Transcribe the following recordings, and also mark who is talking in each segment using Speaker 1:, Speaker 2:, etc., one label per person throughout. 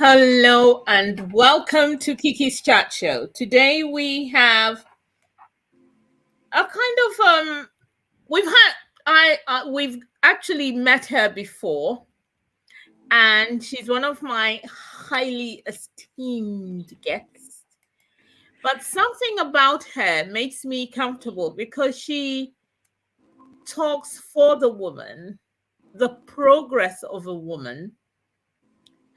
Speaker 1: Hello and welcome to Kiki's Chat Show. Today we have a kind of we've actually met her before, and she's one of my highly esteemed guests. But something about her makes me comfortable because she talks for the woman, the progress of a woman.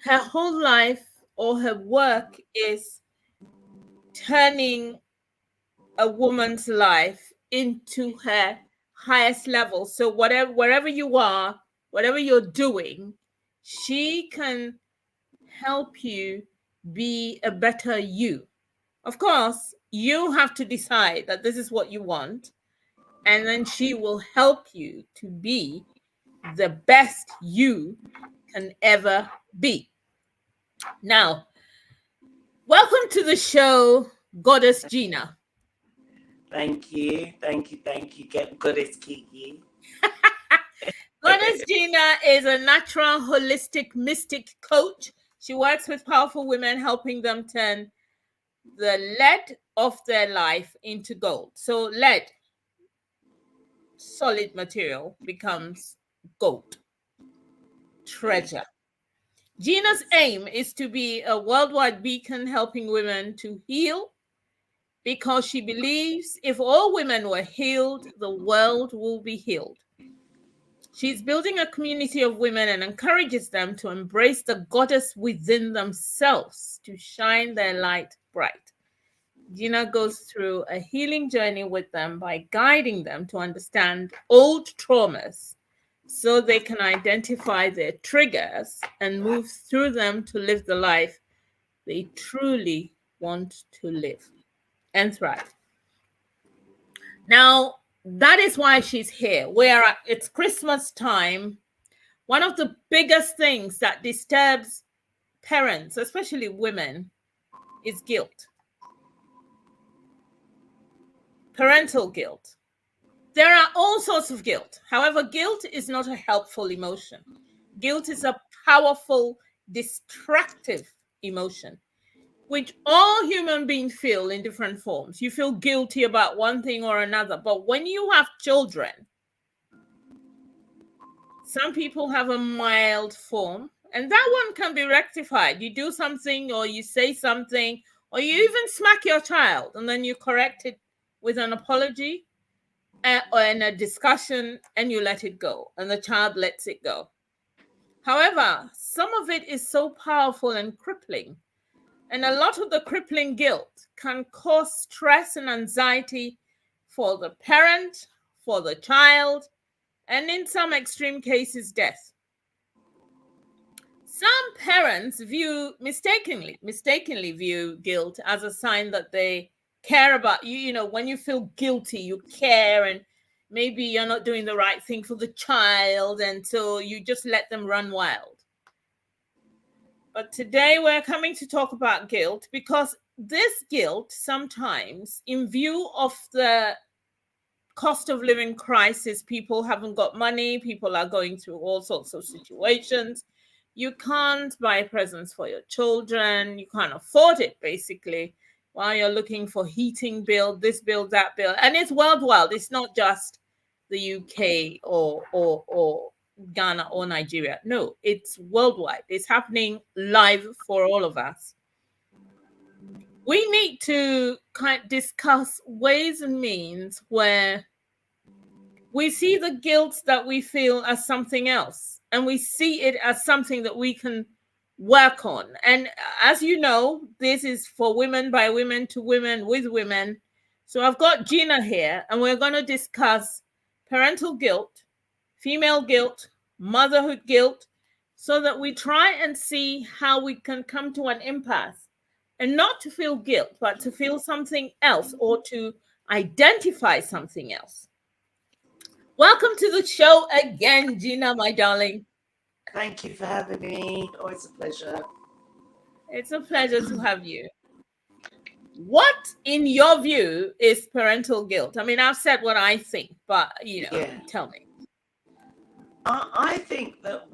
Speaker 1: Her whole life or her work is turning a woman's life into her highest level. So wherever you are, whatever you're doing, she can help you be a better you. Of course, you have to decide that this is what you want, and then she will help you to be the best you can ever be. Now, welcome to the show, Goddess Gina.
Speaker 2: Thank you. Get Goddess Kiki.
Speaker 1: Goddess Gina is a natural, holistic, mystic coach. She works with powerful women, helping them turn the lead of their life into gold. So lead, solid material, becomes gold, treasure. Gina's aim is to be a worldwide beacon helping women to heal, because she believes if all women were healed, the world will be healed. She's building a community of women and encourages them to embrace the goddess within themselves to shine their light bright. Gina goes through a healing journey with them by guiding them to understand old traumas so they can identify their triggers and move through them to live the life they truly want to live and thrive. Now, that is why she's here. It's Christmas time. One of the biggest things that disturbs parents, especially women, is guilt. Parental guilt. There are all sorts of guilt. However, guilt is not a helpful emotion. Guilt is a powerful, destructive emotion, which all human beings feel in different forms. You feel guilty about one thing or another. But when you have children, some people have a mild form, and that one can be rectified. You do something, or you say something, or you even smack your child, and then you correct it with an apology or in a discussion, and you let it go, and the child lets it go. However, some of it is so powerful and crippling, and a lot of the crippling guilt can cause stress and anxiety for the parent, for the child, and in some extreme cases, death. Some parents mistakenly view guilt as a sign that they care about you. You know, when you feel guilty, you care, and maybe you're not doing the right thing for the child, and so you just let them run wild. But today we're coming to talk about guilt, because this guilt sometimes, in view of the cost of living crisis, people haven't got money, people are going through all sorts of situations. You can't buy presents for your children, you can't afford it basically, while you're looking for heating bill, this bill, that bill. And it's worldwide. It's not just the UK or Ghana or Nigeria. No, it's worldwide. It's happening live for all of us. We need to kind of discuss ways and means where we see the guilt that we feel as something else, and we see it as something that we can work on. And as you know, this is for women, by women, to women, with women. So I've got Gina here, and we're going to discuss parental guilt, female guilt, motherhood guilt, so that we try and see how we can come to an impasse, and not to feel guilt, but to feel something else, or to identify something else. Welcome to the show again, Gina, my darling.
Speaker 2: Thank you for having me. Always a pleasure.
Speaker 1: It's a pleasure to have you. What, in your view, is parental guilt? I mean, I've said what I think, but, tell me.
Speaker 2: I think that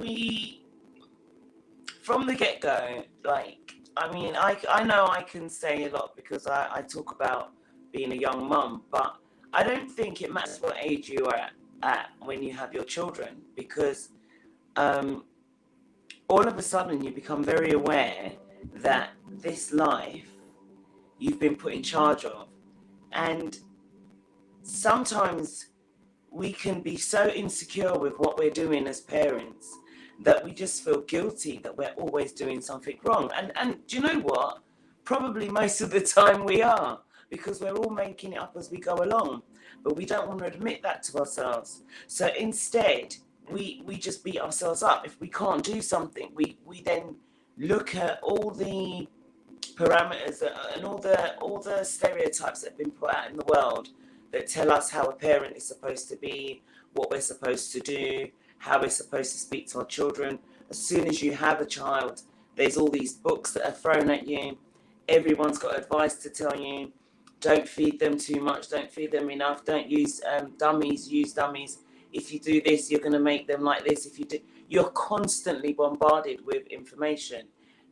Speaker 2: from the get-go, like, I mean, I know I can say a lot because I talk about being a young mum, but I don't think it matters what age you are at when you have your children, because all of a sudden you become very aware that this life you've been put in charge of. And sometimes we can be so insecure with what we're doing as parents that we just feel guilty that we're always doing something wrong. And do you know what? Probably most of the time we are, because we're all making it up as we go along, but we don't want to admit that to ourselves. So instead, we just beat ourselves up. If we can't do something, we then look at all the parameters and all the stereotypes that have been put out in the world that tell us how a parent is supposed to be, what we're supposed to do, how we're supposed to speak to our children. As soon as you have a child, there's all these books that are thrown at you. Everyone's got advice to tell you. Don't feed them too much. Don't feed them enough. Don't use dummies. Use dummies. If you do this, you're going to make them like this. If you do, you're constantly bombarded with information.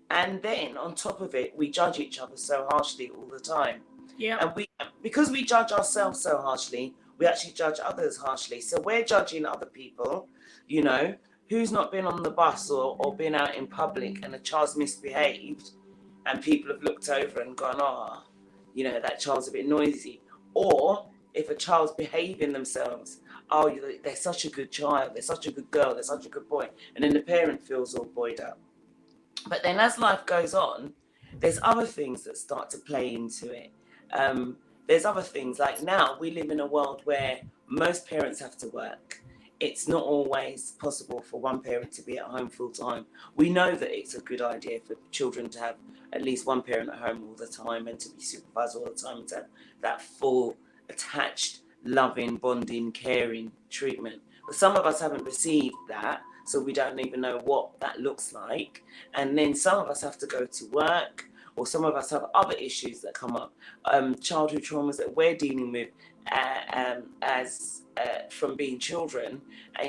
Speaker 2: And then on top of it, we judge each other so harshly all the time.
Speaker 1: Yeah.
Speaker 2: And because we judge ourselves so harshly, we actually judge others harshly. So we're judging other people, you know, who's not been on the bus or been out in public and a child's misbehaved and people have looked over and gone, oh, you know, that child's a bit noisy. Or if a child's behaving themselves, oh, they're such a good child, they're such a good girl, they're such a good boy. And then the parent feels all buoyed up. But then as life goes on, there's other things that start to play into it. There's other things, like now we live in a world where most parents have to work. It's not always possible for one parent to be at home full time. We know that it's a good idea for children to have at least one parent at home all the time and to be supervised all the time, and to have that full, attached, loving, bonding, caring treatment. But some of us haven't received that, so we don't even know what that looks like. And then some of us have to go to work, or some of us have other issues that come up, childhood traumas that we're dealing with from being children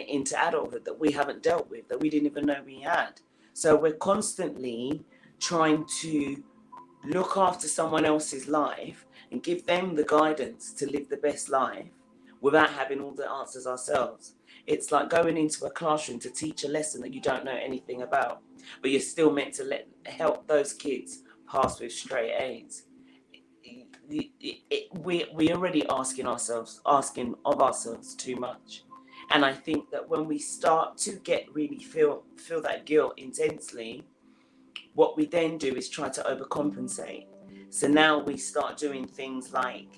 Speaker 2: into adulthood that we haven't dealt with, that we didn't even know we had. So we're constantly trying to look after someone else's life and give them the guidance to live the best life without having all the answers ourselves. It's like going into a classroom to teach a lesson that you don't know anything about, but you're still meant to help those kids pass with straight A's. We're already asking of ourselves too much. And I think that when we start to really feel that guilt intensely, what we then do is try to overcompensate. So now we start doing things like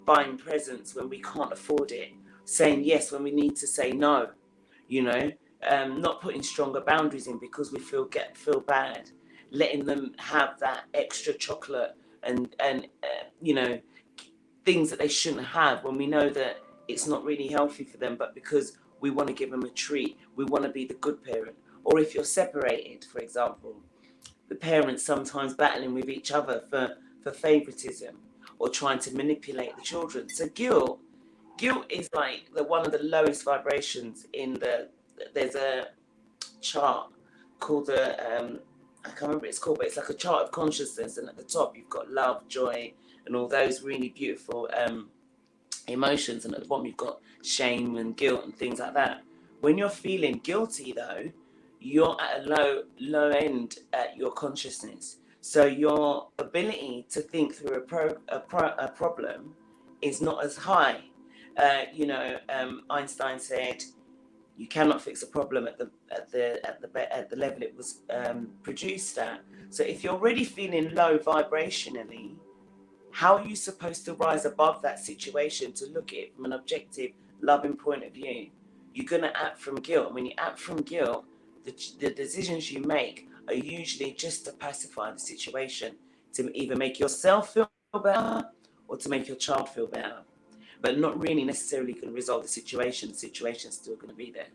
Speaker 2: buying presents when we can't afford it, saying yes when we need to say no, you know, not putting stronger boundaries in because we feel bad, letting them have that extra chocolate and you know, things that they shouldn't have when we know that it's not really healthy for them, but because we want to give them a treat, we want to be the good parent. Or if you're separated, for example, the parents sometimes battling with each other for favoritism or trying to manipulate the children. So guilt is like one of the lowest vibrations there's a chart called I can't remember what it's called, but it's like a chart of consciousness, and at the top you've got love, joy, and all those really beautiful emotions, and at the bottom you've got shame and guilt and things like that. When you're feeling guilty though, you're at a low end at your consciousness, so your ability to think through a problem is not as high. Einstein said you cannot fix a problem at the level it was produced at. So if you're already feeling low vibrationally, how are you supposed to rise above that situation to look at it from an objective, loving point of view? You're going to act from guilt. And when you act from guilt, the decisions you make are usually just to pacify the situation, to either make yourself feel better or to make your child feel better, but not really necessarily going to resolve the situation. The situation's still going to be there.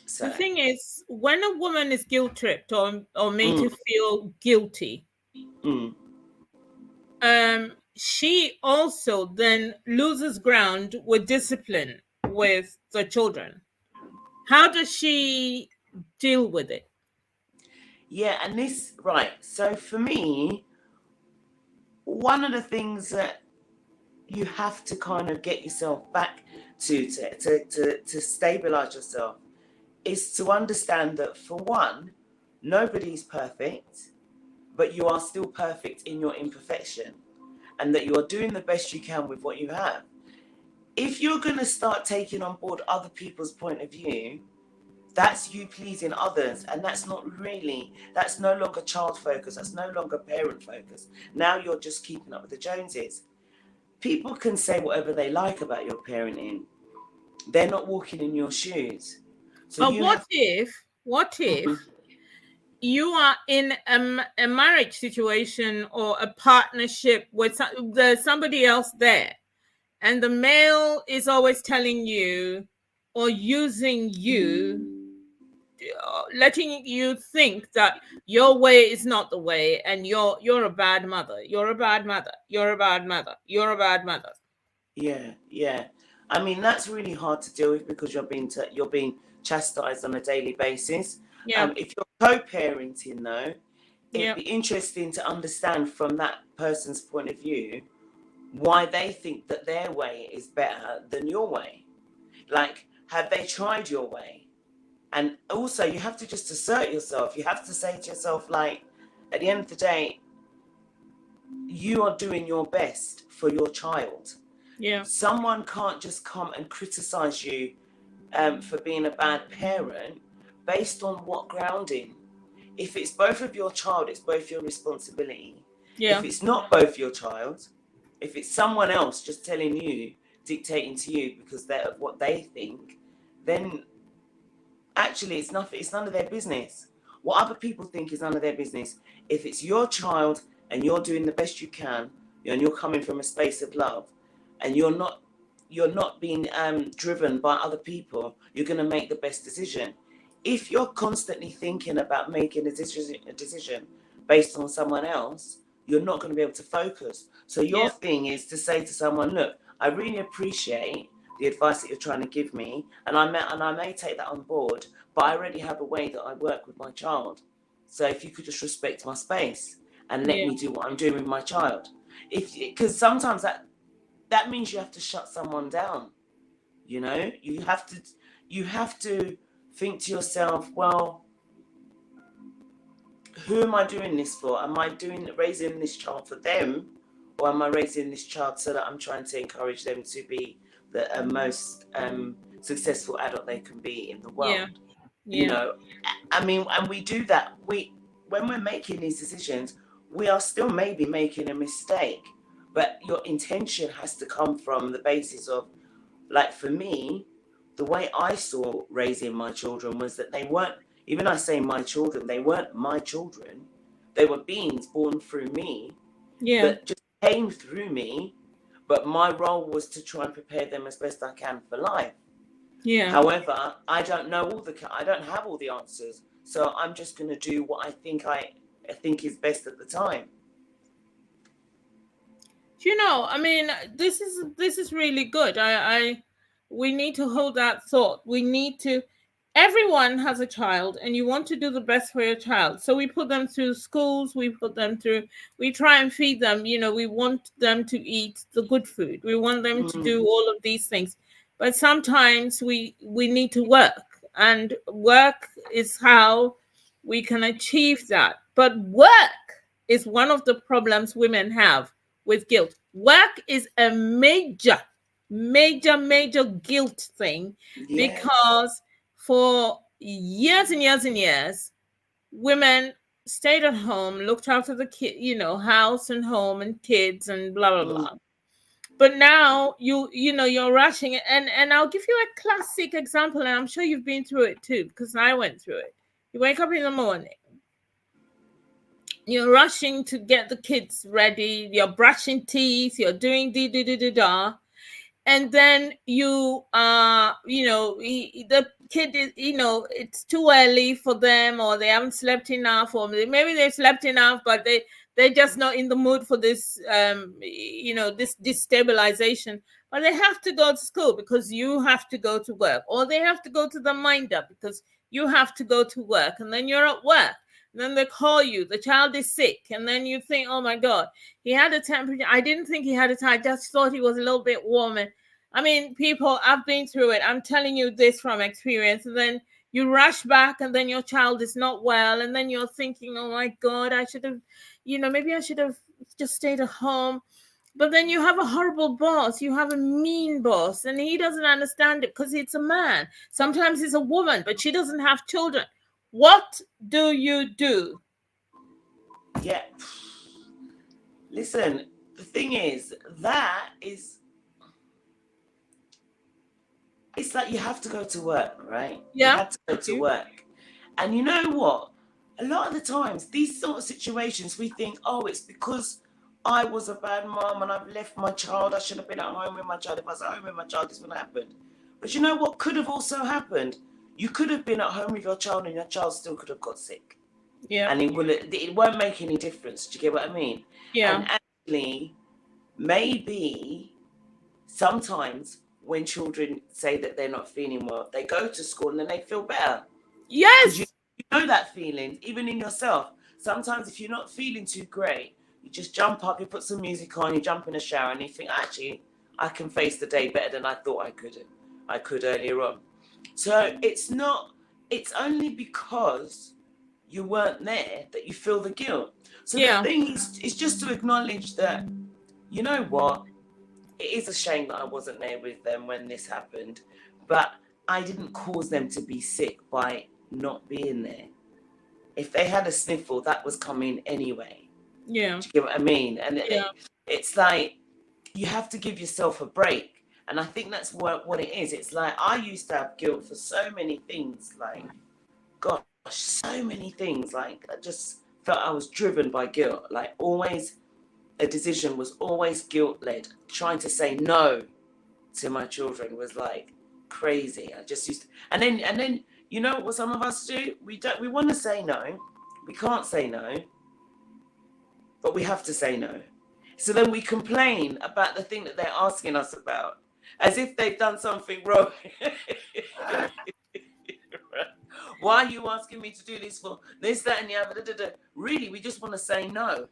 Speaker 2: So
Speaker 1: the thing is, when a woman is guilt tripped or made to feel guilty, she also then loses ground with discipline with the children. How does she deal with it?
Speaker 2: Yeah, and this, right. So for me, one of the things that you have to kind of get yourself back to stabilize yourself is to understand that, for one, nobody's perfect, but you are still perfect in your imperfection, and that you are doing the best you can with what you have. If you're going to start taking on board other people's point of view, that's you pleasing others, and that's no longer child focus, that's no longer parent focus. Now you're just keeping up with the Joneses. People can say whatever they like about your parenting, they're not walking in your shoes. So
Speaker 1: But
Speaker 2: you have
Speaker 1: what if you are in a marriage situation or a partnership with there's somebody else there, and the male is always telling you or using you, letting you think that your way is not the way, and you're a bad mother, you're a bad mother, you're a bad mother, you're a bad mother.
Speaker 2: yeah. I mean, that's really hard to deal with because you're being chastised on a daily basis.
Speaker 1: Yeah,
Speaker 2: If you're co-parenting, though, it'd
Speaker 1: yeah,
Speaker 2: be interesting to understand from that person's point of view why they think that their way is better than your way. Like, have they tried your way? And also, you have to just assert yourself. You have to say to yourself, like, at the end of the day, you are doing your best for your child.
Speaker 1: yeah,
Speaker 2: Someone can't just come and criticize you for being a bad parent based on what grounding? If it's both of your child, it's both your responsibility.
Speaker 1: yeah,
Speaker 2: If it's not both your child, if it's someone else just telling you, dictating to you because they're of what they think, then actually it's nothing. It's none of their business. What other people think is none of their business. If it's your child and you're doing the best you can, and you're coming from a space of love, and you're not being driven by other people, you're going to make the best decision. If you're constantly thinking about making a decision based on someone else, you're not going to be able to focus. So your
Speaker 1: yeah,
Speaker 2: thing is to say to someone, look, I really appreciate the advice that you're trying to give me, and I may take that on board, but I already have a way that I work with my child. So if you could just respect my space and let
Speaker 1: yeah,
Speaker 2: me do what I'm doing with my child. Because sometimes that means you have to shut someone down. You have to think to yourself, well, who am I doing this for? Am I raising this child for them, or am I raising this child so that I'm trying to encourage them to be the most successful adult they can be in the
Speaker 1: yeah,
Speaker 2: world?
Speaker 1: yeah,
Speaker 2: I mean, and we do that. When we're making these decisions, we are still maybe making a mistake, but your intention has to come from the basis of, like, for me, the way I saw raising my children was that they weren't, even I say my children, they weren't my children. They were beings born through me
Speaker 1: yeah,
Speaker 2: that just came through me, but my role was to try and prepare them as best I can for life.
Speaker 1: yeah.
Speaker 2: However, I don't have all the answers, so I'm just going to do what I think is best at the time.
Speaker 1: I mean, this is really good. We need to hold that thought. Everyone has a child, and you want to do the best for your child. So we put them through schools, we try and feed them. We want them to eat the good food. We want them to do all of these things. But sometimes we need to work, and work is how we can achieve that. But work is one of the problems women have with guilt. Work is a major, major, major guilt thing,
Speaker 2: Yes.
Speaker 1: because for years and years and years, women stayed at home, looked after the kid, house and home and kids and blah blah blah. But now you're rushing it, and I'll give you a classic example, and I'm sure you've been through it too, because I went through it. You wake up in the morning, you're rushing to get the kids ready, you're brushing teeth, you're doing da, and then the kid is, it's too early for them, or they haven't slept enough, or maybe they've slept enough, but they're just not in the mood for this this destabilization. But they have to go to school because you have to go to work, or they have to go to the minder because you have to go to work, and then you're at work, and then they call you, the child is sick, and then you think, oh my God, he had a temperature. I didn't think he had a temperature. I just thought he was a little bit warm. And I mean, people, I've been through it. I'm telling you this from experience. And then you rush back, and then your child is not well, and then you're thinking, oh my God, I should have, maybe I should have just stayed at home. But then you have a horrible boss, you have a mean boss, and he doesn't understand it because it's a man. Sometimes it's a woman, but she doesn't have children. What do you do?
Speaker 2: Yeah. Listen, the thing is, it's like you have to go to work, right?
Speaker 1: Yeah.
Speaker 2: You have to go to work. And you know what? A lot of the times, these sort of situations, we think, oh, it's because I was a bad mom and I've left my child. I should have been at home with my child. If I was at home with my child, this would have happened. But you know what could have also happened? You could have been at home with your child and your child still could have got sick.
Speaker 1: Yeah.
Speaker 2: And it won't make any difference. Do you get what I mean?
Speaker 1: Yeah.
Speaker 2: And actually, maybe sometimes when children say that they're not feeling well, they go to school and then they feel better.
Speaker 1: Yes.
Speaker 2: You know that feeling, even in yourself. Sometimes if you're not feeling too great, you just jump up, you put some music on, you jump in a shower, and you think, actually, I can face the day better than I thought I could earlier on. So it's only because you weren't there that you feel the guilt. So the thing is just to acknowledge that, you know what, it is a shame that I wasn't there with them when this happened, but I didn't cause them to be sick by not being there. If they had a sniffle, that was coming anyway.
Speaker 1: Yeah.
Speaker 2: Do you get what I mean? And it's like you have to give yourself a break. And I think that's what it is. It's like I used to have guilt for so many things. Like, gosh, so many things. Like, I just felt I was driven by guilt. Like, always a decision was always guilt-led. Trying to say no to my children was like crazy. I just used to, and then you know what some of us do? We want to say no. We can't say no. But we have to say no. So then we complain about the thing that they're asking us about, as if they've done something wrong. Why are you asking me to do this for this, that, and the other? Da, da, da. Really, we just want to say no.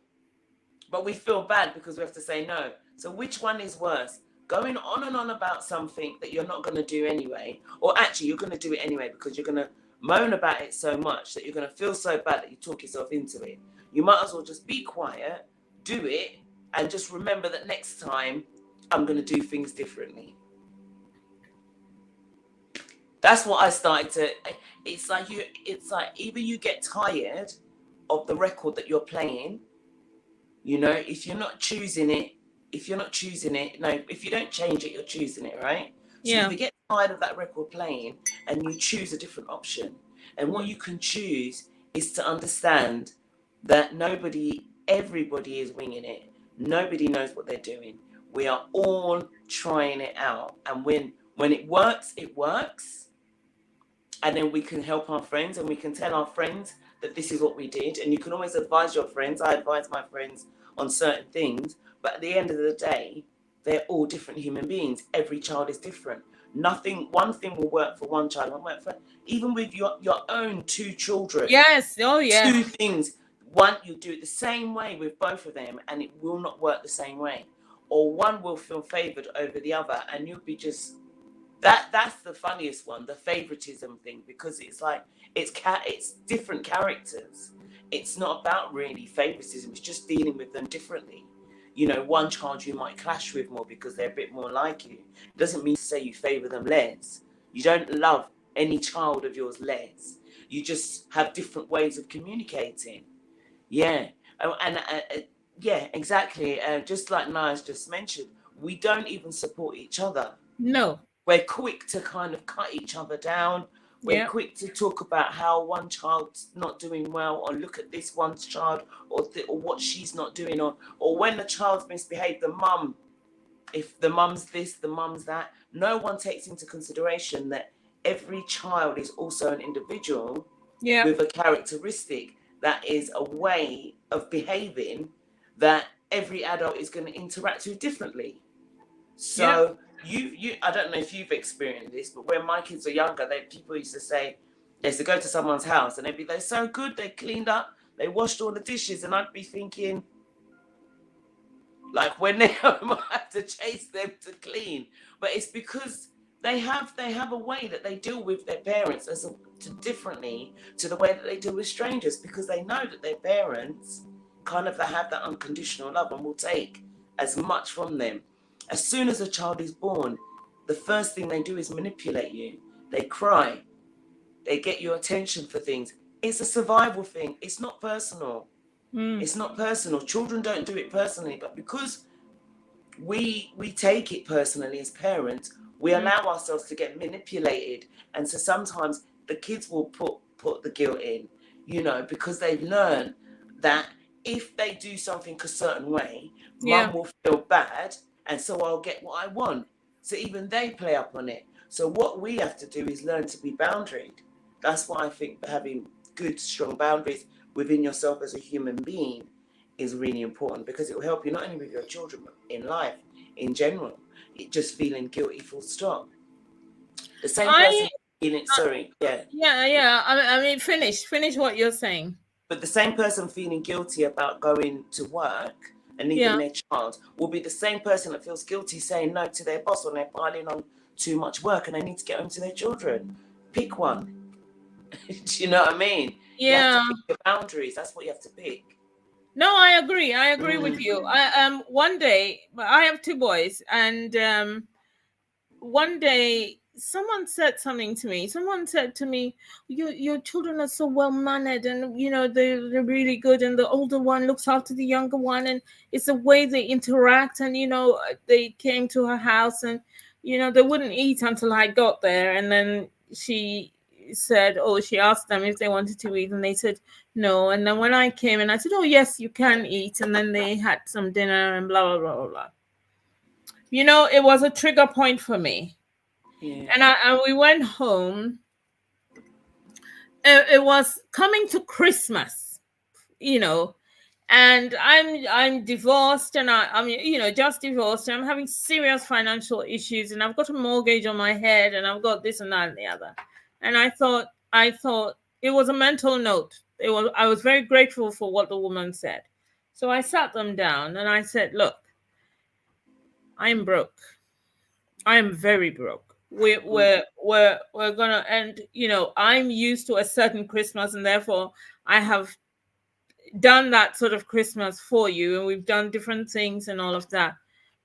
Speaker 2: But we feel bad because we have to say no. So which one is worse? Going on and on about something that you're not going to do anyway, or actually you're going to do it anyway because you're going to moan about it so much that you're going to feel so bad that you talk yourself into it. You might as well just be quiet, do it, and just remember that next time I'm going to do things differently. That's what I started to. It's like either you get tired of the record that you're playing. You know, if you're not choosing it, if you don't change it, you're choosing it, right? So if you get tired of that record playing and you choose a different option, and what you can choose is to understand that everybody is winging it. Nobody knows what they're doing. We are all trying it out. And when it works, it works. And then we can help our friends and we can tell our friends that this is what we did. And you can always advise your friends. I advise my friends on certain things. But at the end of the day, they're all different human beings. Every child is different. One thing will work for one child, won't work for even with your own two children.
Speaker 1: Yes. Oh, yeah.
Speaker 2: Two things. One, you do it the same way with both of them, and it will not work the same way. Or one will feel favored over the other, and you'll be just that's the funniest one, the favoritism thing, because it's like it's different characters. It's not about really favoritism. It's just dealing with them differently. You know, one child you might clash with more because they're a bit more like you. It doesn't mean to say you favor them less. You don't love any child of yours less. You just have different ways of communicating. Yeah. Yeah, exactly. Just like Nia's just mentioned, we don't even support each other.
Speaker 1: No.
Speaker 2: We're quick to kind of cut each other down. We're quick to talk about how one child's not doing well, or look at this one's child, or what she's not doing, or when the child's misbehaved, the mum, if the mum's this, the mum's that. No one takes into consideration that every child is also an individual with a characteristic that is a way of behaving that every adult is going to interact with differently. So you I don't know if you've experienced this, but when my kids were younger, people used to say, They used to go to someone's house and they're so good, they cleaned up, they washed all the dishes, and I'd be thinking, like, when they're home, I have to chase them to clean. But it's because they have a way that they deal with their parents differently to the way that they deal with strangers, because they know that their parents kind of have that unconditional love and will take as much from them. As soon as a child is born, the first thing they do is manipulate you. They cry. They get your attention for things. It's a survival thing. It's not personal. It's not personal. Children don't do it personally, but because we take it personally as parents, we allow ourselves to get manipulated, and so sometimes the kids will put the guilt in, because they've learned that if they do something a certain way, mum will feel bad, and so I'll get what I want. So even they play up on it. So what we have to do is learn to be boundaried. That's why I think having good, strong boundaries within yourself as a human being is really important, because it will help you not only with your children, but in life in general. Just feeling guilty, full stop. The same person feeling,
Speaker 1: I mean, finish what you're saying.
Speaker 2: But the same person feeling guilty about going to work and leaving their child will be the same person that feels guilty saying no to their boss when they're piling on too much work and they need to get home to their children. Pick one. Do you know what I mean?
Speaker 1: Yeah.
Speaker 2: You have to pick your boundaries. That's what you have to pick.
Speaker 1: No, I agree with you. One day, I have two boys, and one day someone said something to me. Someone said to me, your children are so well mannered, and they're really good, and the older one looks after the younger one, and it's the way they interact. And they came to her house, and they wouldn't eat until I got there, and then she said, she asked them if they wanted to eat, and they said no. And then when I came and I said, oh yes, you can eat, and then they had some dinner and blah blah blah blah. It was a trigger point for me.
Speaker 2: Yeah.
Speaker 1: And we went home. It was coming to Christmas, and I'm divorced, and I'm just divorced, and I'm having serious financial issues, and I've got a mortgage on my head, and I've got this and that and the other. And I thought it was a mental note. I was very grateful for what the woman said. So I sat them down and I said, look, I'm broke. I am very broke. We're gonna end. I'm used to a certain Christmas, and therefore I have done that sort of Christmas for you, and we've done different things and all of that.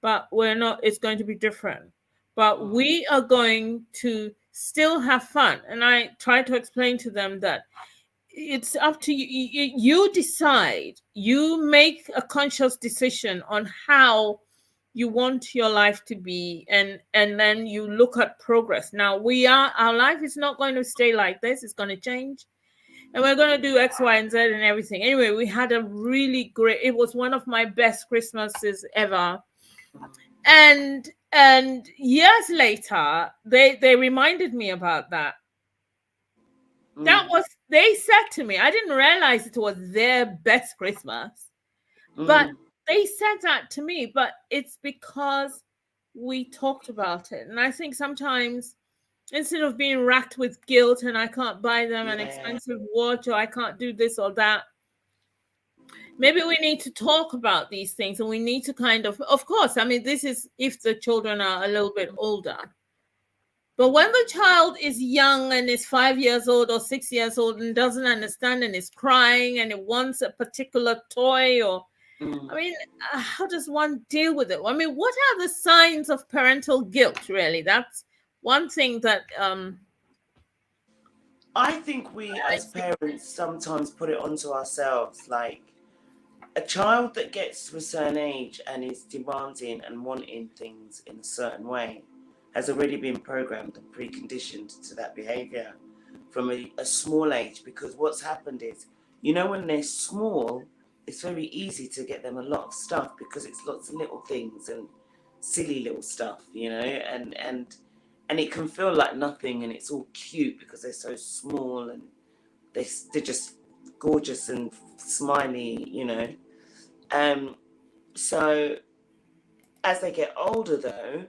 Speaker 1: But we're not. It's going to be different. But we are going to still have fun. And I try to explain to them that it's up to you. You decide. You make a conscious decision on how you want your life to be, and then you look at progress. Now our life is not going to stay like this. It's going to change, and we're going to do X, Y, and Z and everything. Anyway, we had a really great, it was one of my best Christmases ever. And years later, they reminded me about that. That was, they said to me, I didn't realize it was their best Christmas, but they said that to me. But it's because we talked about it. And I think sometimes, instead of being racked with guilt and I can't buy them an expensive watch, or I can't do this or that, maybe we need to talk about these things, and we need to kind of course, I mean, this is if the children are a little bit older. But when the child is young and is 5 years old or 6 years old and doesn't understand and is crying and it wants a particular toy, or I mean, how does one deal with it? I mean, what are the signs of parental guilt, really? That's one thing that
Speaker 2: I think we as parents sometimes put it onto ourselves. Like, a child that gets to a certain age and is demanding and wanting things in a certain way has already been programmed and preconditioned to that behavior from a small age. Because what's happened is, when they're small, it's very easy to get them a lot of stuff, because it's lots of little things and silly little stuff, and it can feel like nothing, and it's all cute because they're so small and they're just gorgeous and smiley, So as they get older, though,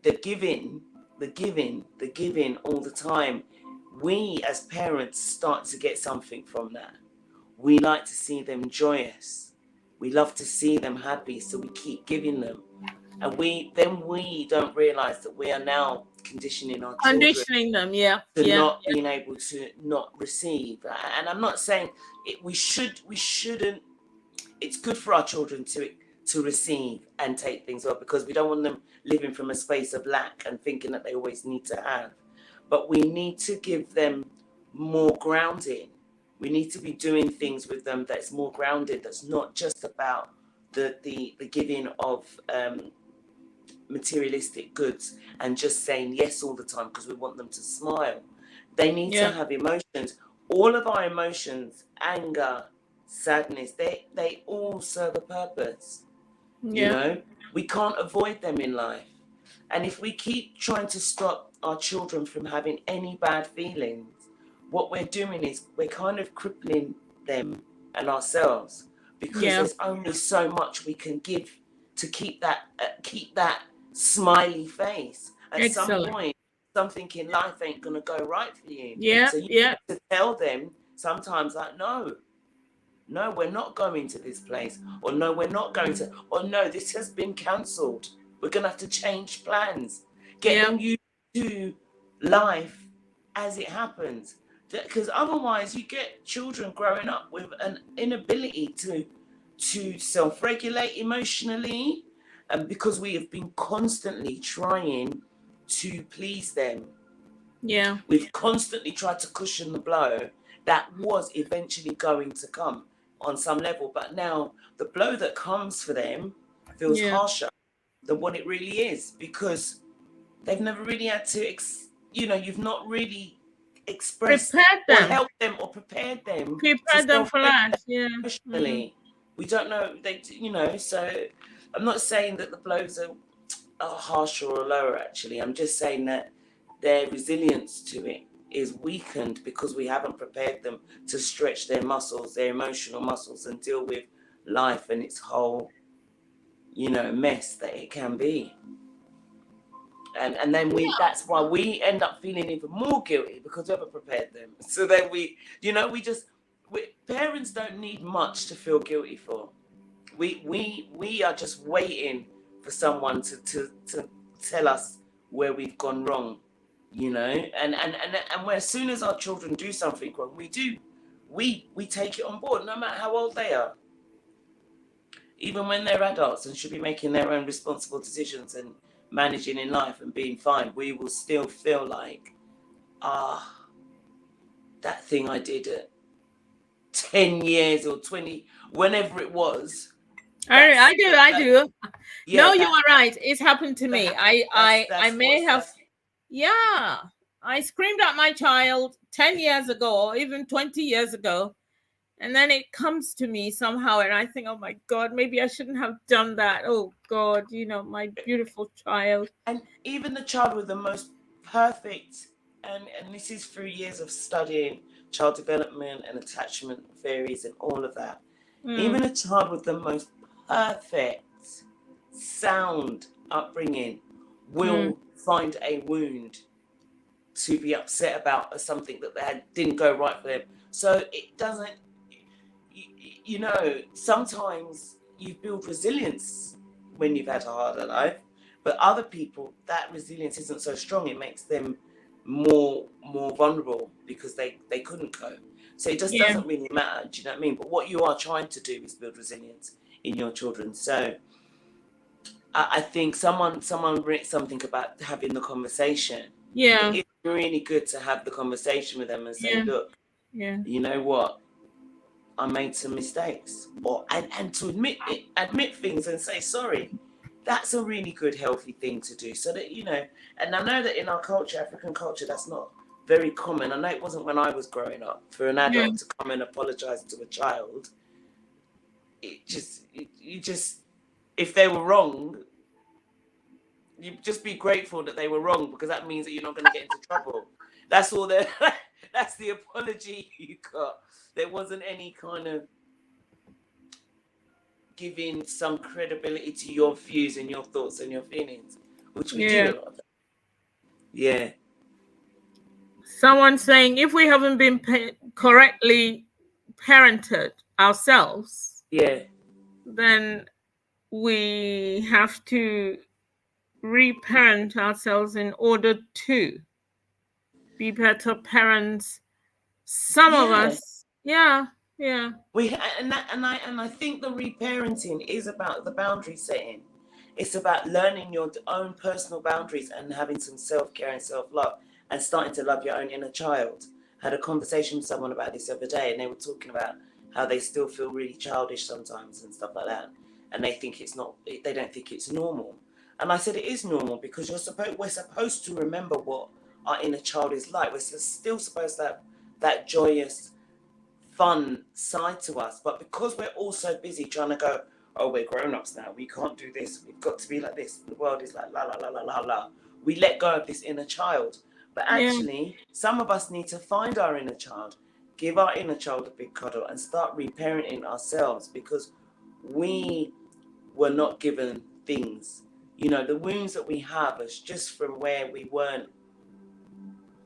Speaker 2: the giving all the time we as parents start to get something from that. We like to see them joyous. We love to see them happy, so we keep giving them. And we don't realize that we are now conditioning our children
Speaker 1: Conditioning them,
Speaker 2: to not being able to not receive. And I'm not saying we shouldn't. It's good for our children to receive and take things well, because we don't want them living from a space of lack and thinking that they always need to have. But we need to give them more grounding. We need to be doing things with them that's more grounded, that's not just about the giving of materialistic goods and just saying yes all the time because we want them to smile. They need to have emotions. All of our emotions, anger, sadness, they all serve a purpose. You know, we can't avoid them in life. And if we keep trying to stop our children from having any bad feelings, what we're doing is we're kind of crippling them and ourselves, because there's only so much we can give to keep that smiley face. At some point, something in life ain't gonna go right for you. So you have to tell them sometimes, like, no, we're not going to this place, or no, we're not going to, or no, this has been cancelled. We're gonna have to change plans. Get them used to life as it happens, because otherwise you get children growing up with an inability to self-regulate emotionally, and because we have been constantly trying to please them. We've constantly tried to cushion the blow that was eventually going to come on some level, but now the blow that comes for them feels harsher than what it really is, because they've never really had to you've not really expressed or helped them or prepared them
Speaker 1: for life.
Speaker 2: Emotionally. We don't know, so I'm not saying that the blows are harsher or lower. Actually, I'm just saying that their resilience to it is weakened because we haven't prepared them to stretch their muscles, their emotional muscles, and deal with life and its whole, mess that it can be. And then that's why we end up feeling even more guilty, because we haven't prepared them. So then parents don't need much to feel guilty for. We are just waiting for someone to tell us where we've gone wrong, and as soon as our children do something wrong, we take it on board, no matter how old they are. Even when they're adults and should be making their own responsible decisions and managing in life and being fine, we will still feel like, that thing I did at 10 years or 20, whenever it was.
Speaker 1: I do. No, you are right. It's happened to me. I may have, I screamed at my child 10 years ago, or even 20 years ago. And then it comes to me somehow, and I think, oh my God, maybe I shouldn't have done that. Oh God, my beautiful child.
Speaker 2: And even the child with the most perfect, and this is through years of studying child development and attachment theories and all of that. Even a child with the most perfect, sound upbringing will find a wound to be upset about, or something that didn't go right for them. So it doesn't, sometimes you build resilience when you've had a harder life, but other people, that resilience isn't so strong. It makes them more vulnerable because they couldn't cope. So it just doesn't really matter. Do you know what I mean? But what you are trying to do is build resilience in your children. So I think someone wrote something about having the conversation. It's really good to have the conversation with them and say, look, you know what? I made some mistakes, and to admit things and say sorry. That's a really good, healthy thing to do. So that, and I know that in our culture, African culture, that's not very common. I know it wasn't when I was growing up for an adult to come and apologize to a child. You just, if they were wrong, you just be grateful that they were wrong, because that means that you're not going to get into trouble. That's all that's the apology you got. There wasn't any kind of giving some credibility to your views and your thoughts and your feelings, which we do a lot of that.
Speaker 1: Someone saying if we haven't been correctly parented ourselves,
Speaker 2: Yeah.
Speaker 1: then we have to reparent ourselves in order to be better parents. Some of
Speaker 2: Yeah.
Speaker 1: us, yeah.
Speaker 2: And I think the reparenting is about the boundary setting. It's about learning your own personal boundaries and having some self-care and self-love and starting to love your own inner child. I had a conversation with someone about this the other day, and they were talking about how they still feel really childish sometimes and stuff like that, and they think it's not. They don't think it's normal. And I said it is normal because we're supposed to remember what our inner child is like. We're still supposed to have that joyous, fun side to us, but because we're all so busy trying to go, oh, we're grown-ups now, we can't do this, we've got to be like this, the world is like la la la la la la, we let go of this inner child. But actually, some of us need to find our inner child, give our inner child a big cuddle, and start reparenting ourselves, because we were not given things. The wounds that we have is just from where we weren't.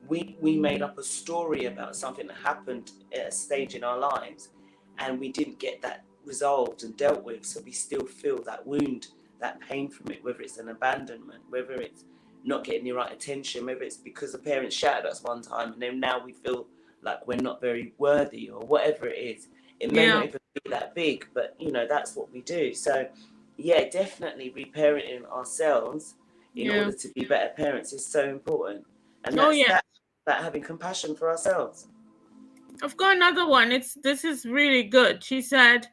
Speaker 2: We made up a story about something that happened at a stage in our lives, and we didn't get that resolved and dealt with, so we still feel that wound, that pain from it, whether it's an abandonment, whether it's not getting the right attention, whether it's because the parents shouted at us one time and then now we feel like we're not very worthy, or whatever it is. It may not even be that big, but that's what we do. So yeah, definitely reparenting ourselves in order to be better parents is so important. And that's that having compassion for ourselves.
Speaker 1: I've got another one. This is really good. She said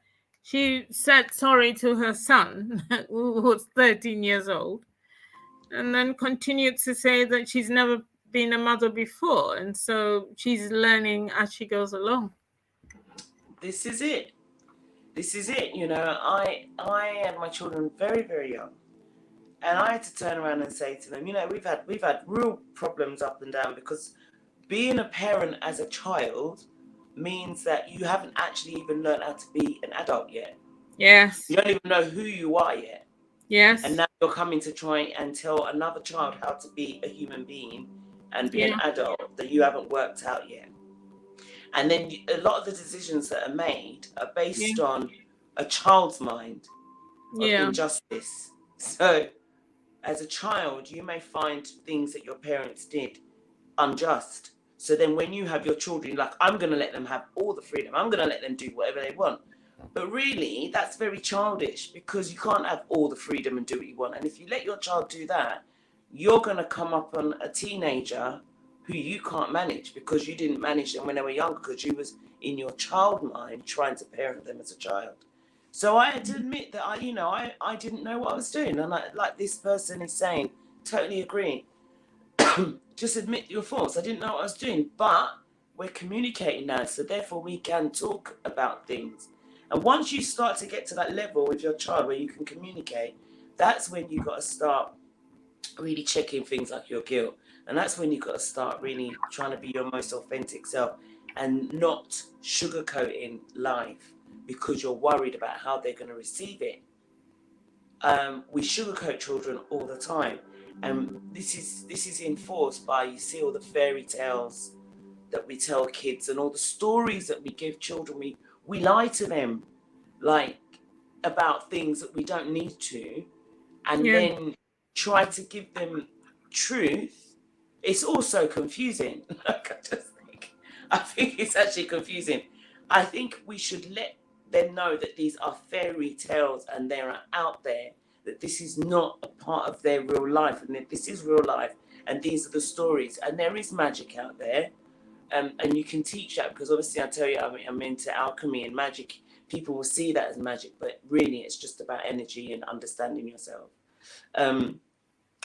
Speaker 1: sorry to her son, who was 13 years old, and then continued to say that she's never been a mother before, and so she's learning as she goes along.
Speaker 2: This is it. I had my children very, very young, and I had to turn around and say to them, we've had real problems up and down, because being a parent as a child means that you haven't actually even learned how to be an adult yet.
Speaker 1: Yes.
Speaker 2: You don't even know who you are yet.
Speaker 1: Yes.
Speaker 2: And now you're coming to try and tell another child how to be a human being and be an adult that you haven't worked out yet. And then a lot of the decisions that are made are based on a child's mind of injustice. So as a child, you may find things that your parents did unjust. So then when you have your children, you're like, I'm going to let them have all the freedom. I'm going to let them do whatever they want. But really, that's very childish, because you can't have all the freedom and do what you want. And if you let your child do that, you're going to come up on a teenager who you can't manage, because you didn't manage them when they were young, because you was in your child mind trying to parent them as a child. So I had to admit that I didn't know what I was doing. And like this person is saying, totally agree. Just admit your faults. I didn't know what I was doing, but we're communicating now, so therefore we can talk about things. And once you start to get to that level with your child where you can communicate, that's when you got to start really checking things like your guilt. And that's when you got to start really trying to be your most authentic self and not sugarcoating life because you're worried about how they're going to receive it. We sugarcoat children all the time. And this is enforced by, you see, all the fairy tales that we tell kids and all the stories that we give children. We lie to them, like, about things that we don't need to, and then try to give them truth. It's also confusing. I think it's actually confusing. I think we should let them know that these are fairy tales and they're out there, that this is not a part of their real life, and that this is real life, and these are the stories, and there is magic out there, and you can teach that, because obviously I tell you, I'm into alchemy and magic. People will see that as magic, but really it's just about energy and understanding yourself.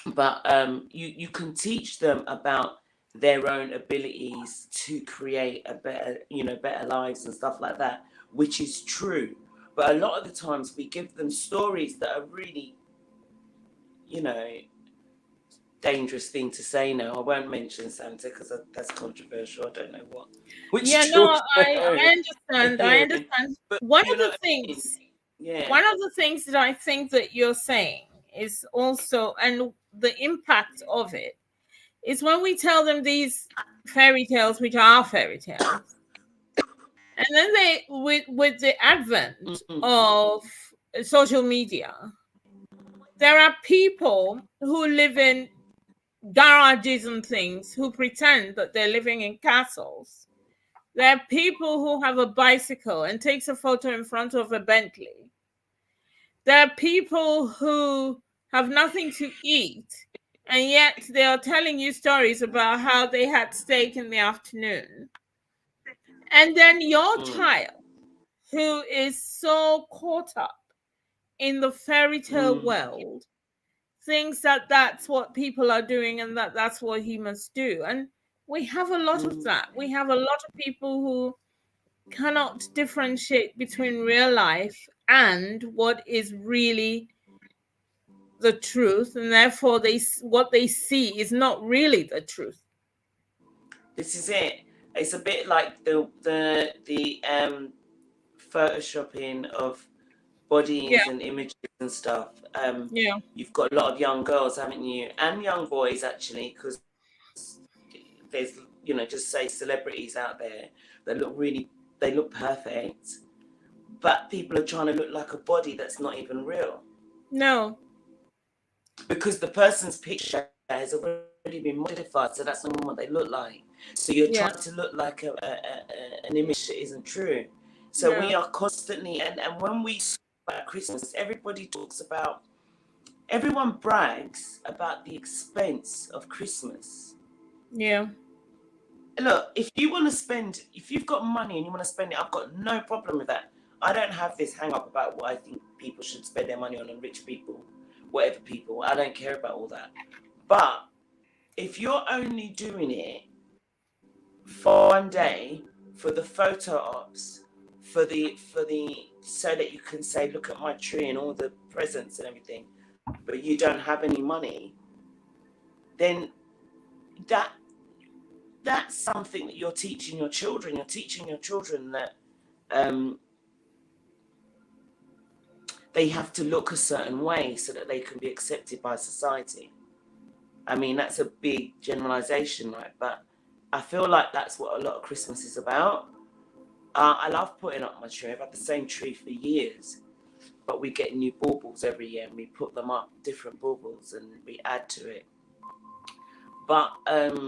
Speaker 2: But you can teach them about their own abilities to create a better lives and stuff like that, which is true. But a lot of the times we give them stories that are really, dangerous thing to say now. I won't mention Santa because that's controversial. I don't know what.
Speaker 1: I understand. But one of the things that I think that you're saying is also, and the impact of it, is when we tell them these fairy tales, which are fairy tales, and then they, with the advent of social media, there are people who live in garages and things who pretend that they're living in castles. There are people who have a bicycle and takes a photo in front of a Bentley. There are people who have nothing to eat, and yet they are telling you stories about how they had steak in the afternoon. And then your child, who is so caught up in the fairy tale world, thinks that that's what people are doing and that that's what he must do. And we have a lot of that. We have a lot of people who cannot differentiate between real life and what is really the truth, and therefore what they see is not really the truth.
Speaker 2: This is it. It's a bit like the photoshopping of bodies and images and stuff. You've got a lot of young girls, haven't you, and young boys actually, because there's, you know, just say celebrities out there that they look perfect, but people are trying to look like a body that's not even real.
Speaker 1: No.
Speaker 2: Because the person's picture has already been modified, so that's not what they look like. So you're trying to look like an image that isn't true. So we are constantly, and when we talk about Christmas, everyone brags about the expense of Christmas.
Speaker 1: Yeah.
Speaker 2: Look, if you've got money and you want to spend it, I've got no problem with that. I don't have this hang up about what I think people should spend their money on, and rich people, whatever people. I don't care about all that. But if you're only doing it for one day, for the photo ops, for the so that you can say, look at my tree and all the presents and everything, but you don't have any money, then that's something that you're teaching your children. You're teaching your children that they have to look a certain way so that they can be accepted by society. I mean, that's a big generalization, right? But I feel like that's what a lot of Christmas is about. I love putting up my tree. I've had the same tree for years, but we get new baubles every year and we put them up, different baubles, and we add to it. But I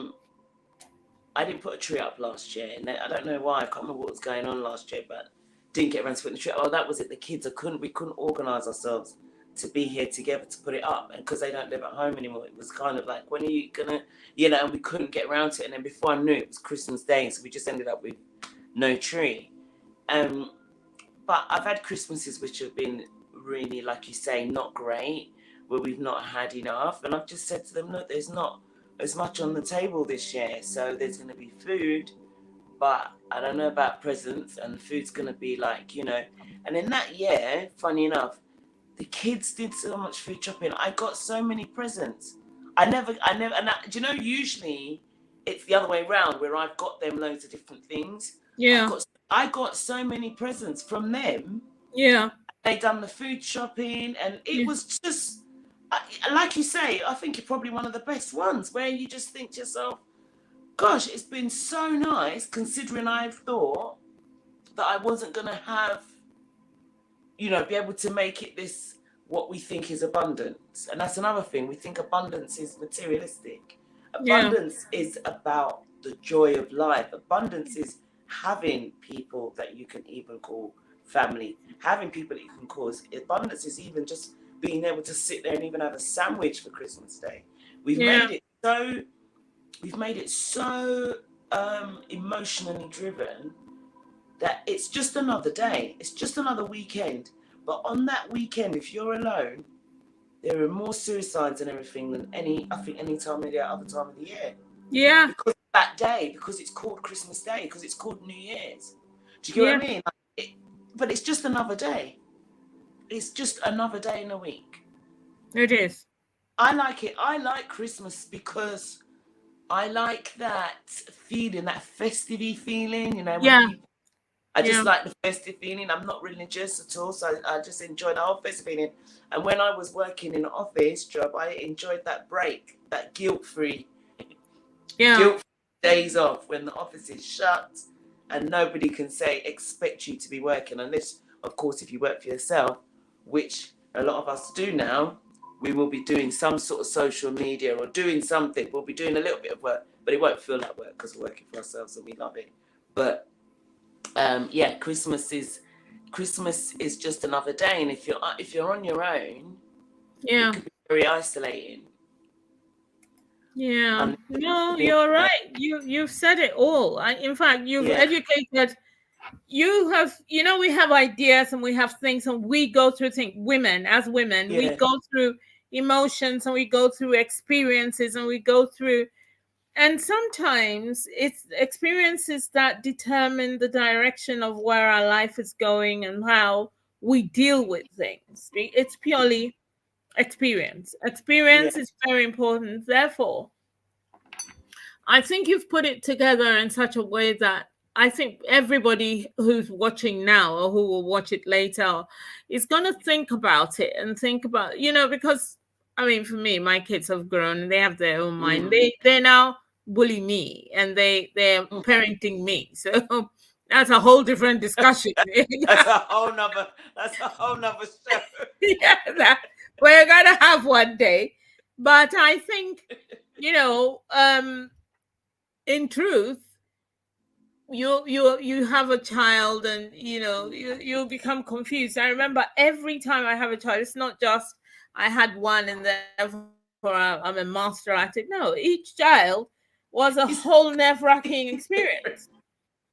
Speaker 2: didn't put a tree up last year, and I don't know why. I can't remember what was going on last year, but didn't get around to putting the tree up. Oh, that was it. The kids, we couldn't organise ourselves to be here together to put it up, and because they don't live at home anymore, it was kind of like, when are you gonna, and we couldn't get around to it. And then before I knew it was Christmas Day, so we just ended up with no tree. But I've had Christmases which have been really, like you say, not great, where we've not had enough, and I've just said to them, look, there's not as much on the table this year, so there's going to be food, but I don't know about presents, and the food's going to be like, and in that year, funny enough, the kids did so much food shopping. I got so many presents. I never, and usually it's the other way around, where I've got them loads of different things.
Speaker 1: Yeah.
Speaker 2: I got so many presents from them.
Speaker 1: Yeah.
Speaker 2: They done the food shopping, and it was just, like you say, I think it's probably one of the best ones, where you just think to yourself, gosh, it's been so nice, considering I've thought that I wasn't going to have, be able to make it this, what we think is abundance. And that's another thing. We think abundance is materialistic. Abundance is about the joy of life. Abundance is having people that you can even call family, having people that you can call. Abundance is even just being able to sit there and even have a sandwich for Christmas Day. We've made it so emotionally driven that it's just another day. It's just another weekend. But on that weekend, if you're alone, there are more suicides and everything than any time of the other time of the year.
Speaker 1: Yeah.
Speaker 2: Because that day, because it's called Christmas Day, because it's called New Year's. Do you get what I mean? But it's just another day. It's just another day in a week.
Speaker 1: It is.
Speaker 2: I like it. I like Christmas because I like that feeling, that festive feeling, I just like the festive feeling. I'm not religious at all, so I just enjoy the whole festive feeling. And when I was working in an office job, I enjoyed that break, that guilt-free
Speaker 1: Yeah.
Speaker 2: Guilt days off when the office is shut and nobody can expect you to be working, unless, of course, if you work for yourself, which a lot of us do now. We will be doing some sort of social media or doing something. We'll be doing a little bit of work, but it won't feel like work because we're working for ourselves and we love it. But yeah, Christmas is just another day, and if you're on your own,
Speaker 1: Yeah.
Speaker 2: it could be very isolating.
Speaker 1: Yeah. No, you're right. You've said it all. In fact, you've educated. You have, we have ideas and we have things, and we go through things. Women, as women, we go through emotions and we go through experiences and we go through. And sometimes it's experiences that determine the direction of where our life is going and how we deal with things. It's purely experience. Experience is very important. Therefore, I think you've put it together in such a way that I think everybody who's watching now or who will watch it later is going to think about it and think about, because I mean, for me, my kids have grown, they have their own mind. They now bully me and they're parenting me. So that's a whole different discussion.
Speaker 2: That's a whole nother show.
Speaker 1: Yeah, that we're gonna have one day. But I think, in truth, you have a child, and you become confused. I remember every time I have a child, it's not just I had one and therefore I'm a master at it. No, each child was a whole nerve-wracking experience.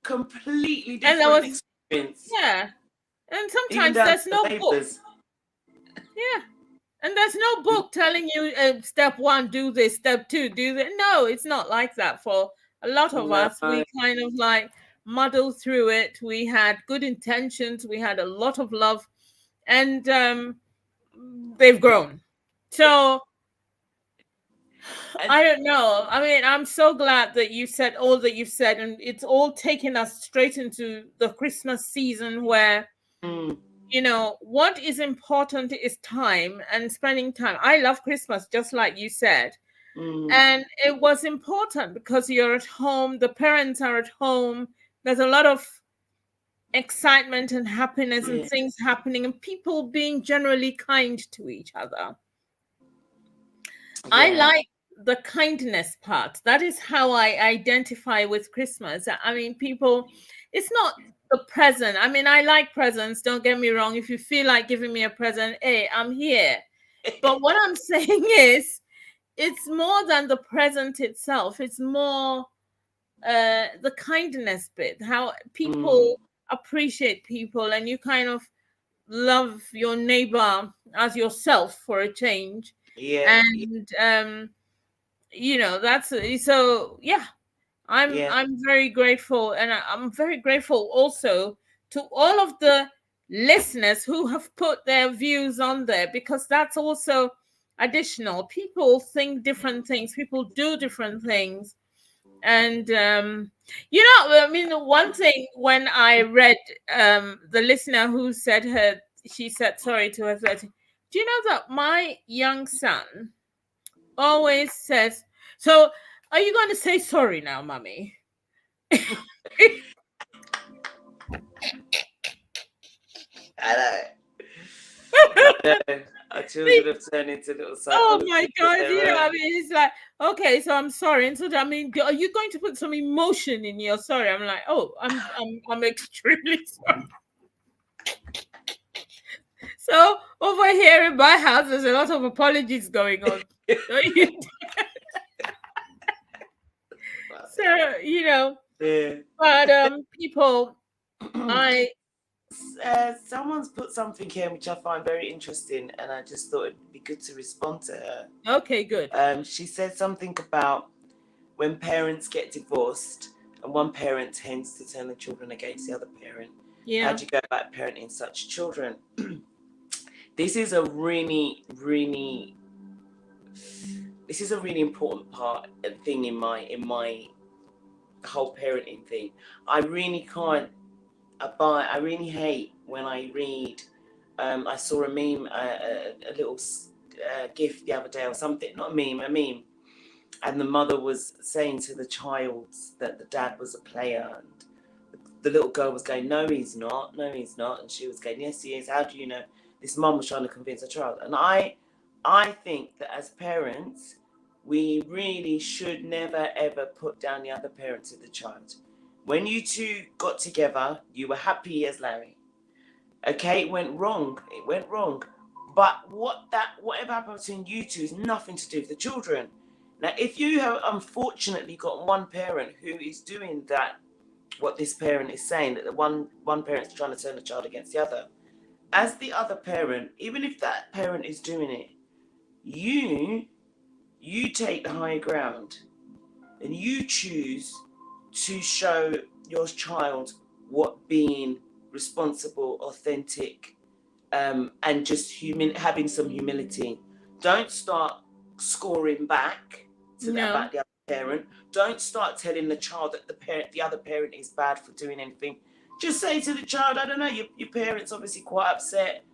Speaker 2: Completely
Speaker 1: And there
Speaker 2: different
Speaker 1: was,
Speaker 2: experience.
Speaker 1: yeah, and
Speaker 2: Even
Speaker 1: sometimes
Speaker 2: down
Speaker 1: there's
Speaker 2: to
Speaker 1: no
Speaker 2: the
Speaker 1: book.
Speaker 2: neighbours.
Speaker 1: Yeah. And there's no book telling you step one, do this, step two, do that. No, it's not like that for a lot of
Speaker 2: No.
Speaker 1: us. We kind of like muddle through it. We had good intentions. We had a lot of love, and they've grown. So I don't know. I mean, I'm so glad that you said all that you've said, and it's all taken us straight into the Christmas season where what is important is time and spending time. I love Christmas, just like you said. And it was important because you're at home, the parents are at home, there's a lot of excitement and happiness and things happening, and people being generally kind to each other. I like the kindness part. That is how I identify with Christmas. I mean, people, it's not the present. I mean, I like presents, don't get me wrong. If you feel like giving me a present, hey, I'm here. But what I'm saying is, it's more than the present itself. It's more the kindness bit, how people appreciate people, and you kind of love your neighbor as yourself for a change. And that's so. Yeah, I'm very grateful, and I'm very grateful also to all of the listeners who have put their views on there, because that's also additional. People think different things, people do different things. And I mean, the one thing, when I read the listener who said she said sorry to her 30, do you know that my young son always says, so are you going to say sorry now, mommy?
Speaker 2: I know. Our children have turned into little
Speaker 1: Oh
Speaker 2: psychologists.
Speaker 1: my God, I mean, it's like, okay, so I'm sorry. And so, I mean, are you going to put some emotion in your sorry? I'm like, oh, I'm extremely sorry. So over here in my house, there's a lot of apologies going on. So, but people,
Speaker 2: someone's put something here which I find very interesting, and I just thought it'd be good to respond to her.
Speaker 1: Okay, good.
Speaker 2: She said something about when parents get divorced and one parent tends to turn the children against the other parent. How do you go about parenting such children? This is a really, really important thing in my whole parenting thing. I really hate when I read. I saw a meme, a little GIF the other day or something. Not a meme, and the mother was saying to the child that the dad was a player, and the little girl was going, no he's not, and she was going, yes he is, how do you know? This mum was trying to convince her child. And I think that as parents, we really should never ever put down the other parent to the child. When you two got together, you were happy as Larry. Okay, it went wrong. But whatever happened between you two is nothing to do with the children. Now, if you have unfortunately got one parent who is doing that, what this parent is saying, that the one parent's trying to turn the child against the other, as the other parent, even if that parent is doing it, you take the higher ground, and you choose to show your child what being responsible, authentic, and just having some humility. Don't start scoring back about the other parent. Don't start telling the child that the other parent is bad for doing anything. Just say to the child, I don't know, your parent's obviously quite upset.